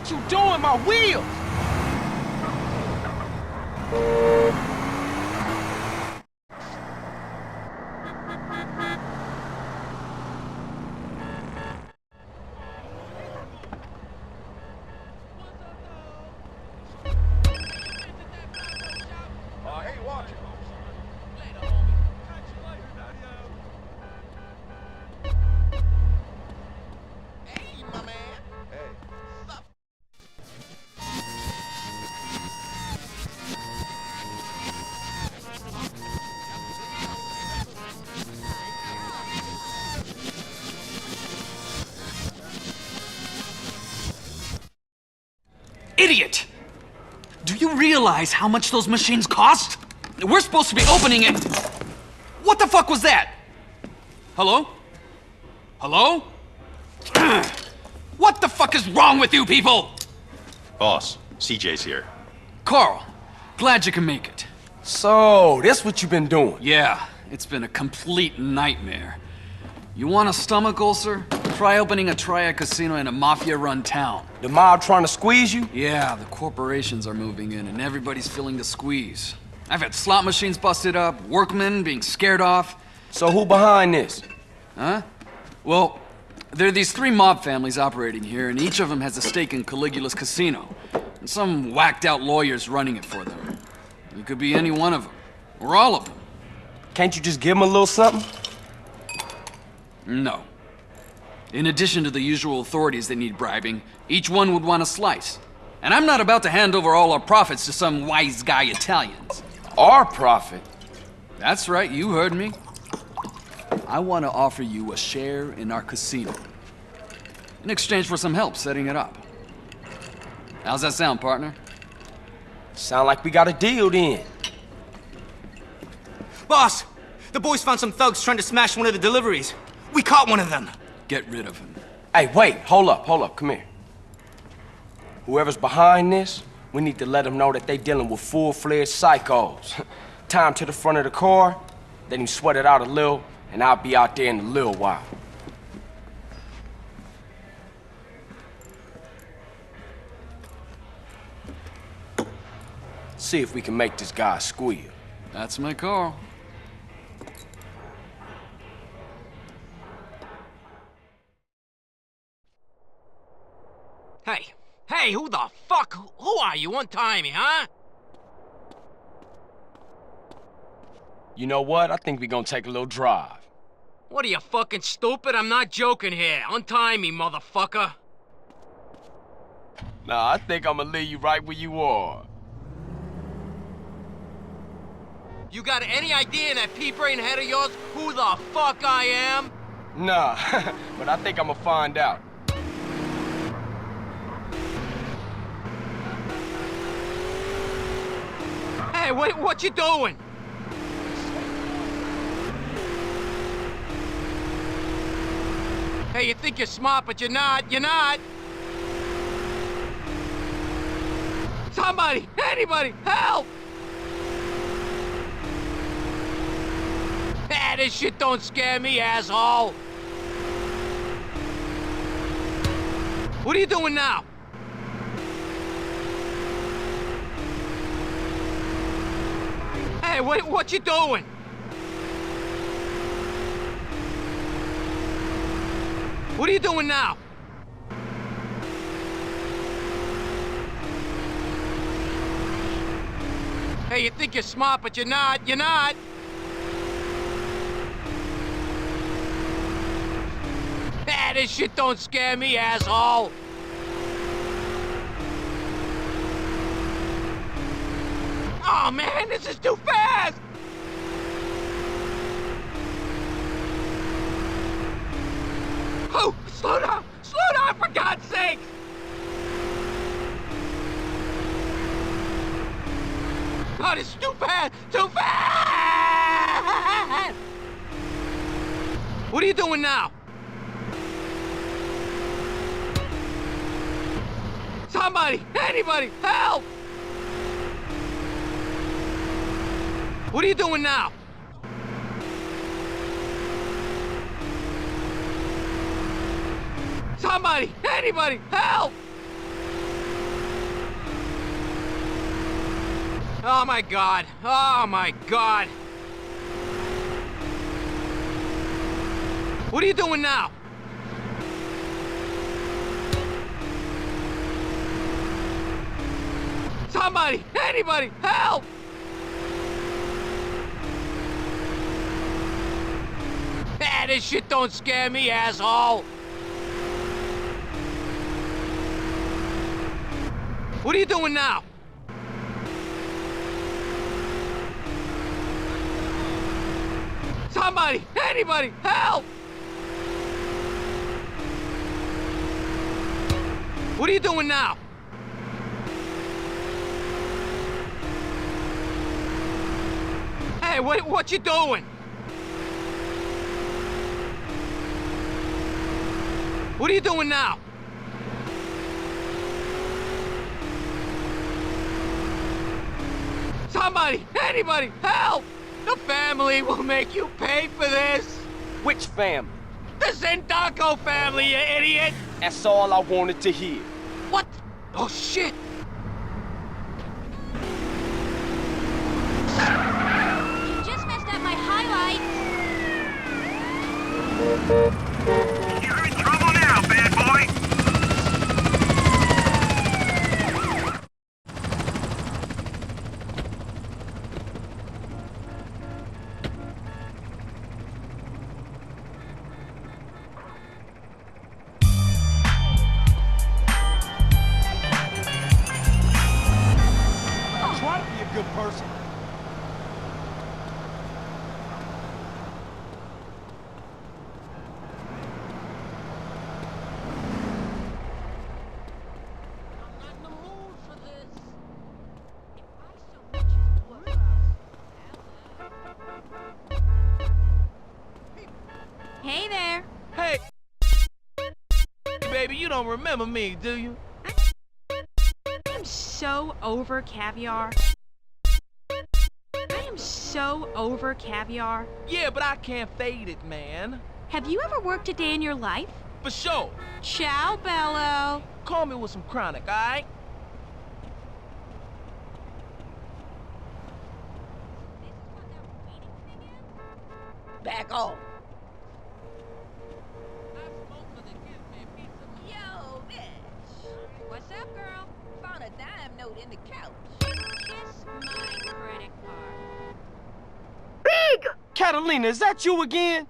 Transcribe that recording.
What you doing, my wheels? Hey, watch it. Hey, my man. Hey. Idiot! Do you realize how much those machines cost? We're supposed to be opening it. What the fuck was that? Hello? Hello? What the fuck is wrong with you people? Boss, CJ's here. Carl, glad you can make it. So, this what you been doing? Yeah, it's been a complete nightmare. You want a stomach ulcer? Try opening a triad casino in a mafia-run town. The mob trying to squeeze you? Yeah, the corporations are moving in and everybody's feeling the squeeze. I've had slot machines busted up, workmen being scared off. So who behind this? Huh? Well, there are these 3 mob families operating here, and each of them has a stake in Caligula's casino. And some whacked-out lawyer's running it for them. It could be any one of them, or all of them. Can't you just give them a little something? No. In addition to the usual authorities that need bribing, each one would want a slice. And I'm not about to hand over all our profits to some wise guy Italians. Our profit? That's right, you heard me. I want to offer you a share in our casino. In exchange for some help setting it up. How's that sound, partner? Sound like we got a deal then. Boss, the boys found some thugs trying to smash one of the deliveries. We caught one of them. Get rid of him. Hey, wait, hold up, come here. Whoever's behind this, we need to let them know that they dealing with full-fledged psychos. Tie him to the front of the car, let him sweat it out a little, and I'll be out there in a little while. See if we can make this guy squeal. That's my call. Hey, who the fuck? Who are you? Untie me, huh? You know what? I think we're gonna take a little drive. What are you, fucking stupid? I'm not joking here. Untie me, motherfucker. Nah, I think I'm gonna leave you right where you are. You got any idea in that pea-brain head of yours who the fuck I am? Nah, but I think I'm gonna find out. Hey, what you doing? Hey, you think you're smart, but you're not. You're not. Somebody, anybody, help! Ah, this shit don't scare me, asshole. What are you doing now? Hey, what you doing? What are you doing now? Hey, you think you're smart, but you're not. You're not. Ah, this shit don't scare me, asshole. Oh, man, this is too fast! Oh, slow down! Slow down, for God's sake! Oh, this is too fast! Too fast! What are you doing now? Somebody! Anybody! Help! What are you doing now? Somebody! Anybody! Help! Oh my God! Oh my God! What are you doing now? Somebody! Anybody! Help! Ah, this shit don't scare me, asshole! What are you doing now? Somebody! Anybody! Help! What are you doing now? Hey, what you doing? What are you doing now? Somebody! Anybody! Help! The family will make you pay for this! Which family? The Sindaco family, you idiot! That's all I wanted to hear. What? Oh, shit! You just messed up my highlights. You're in trouble now, bad boy! Try to be a good person. Hey there. Hey! Baby, you don't remember me, do you? I'm so over caviar. I am so over caviar. Yeah, but I can't fade it, man. Have you ever worked a day in your life? For sure. Ciao, Bello. Call me with some chronic, alright? Back off. Yo, bitch. What's up, girl? Found a dime note in the couch. Kiss my credit card. Catalina, is that you again?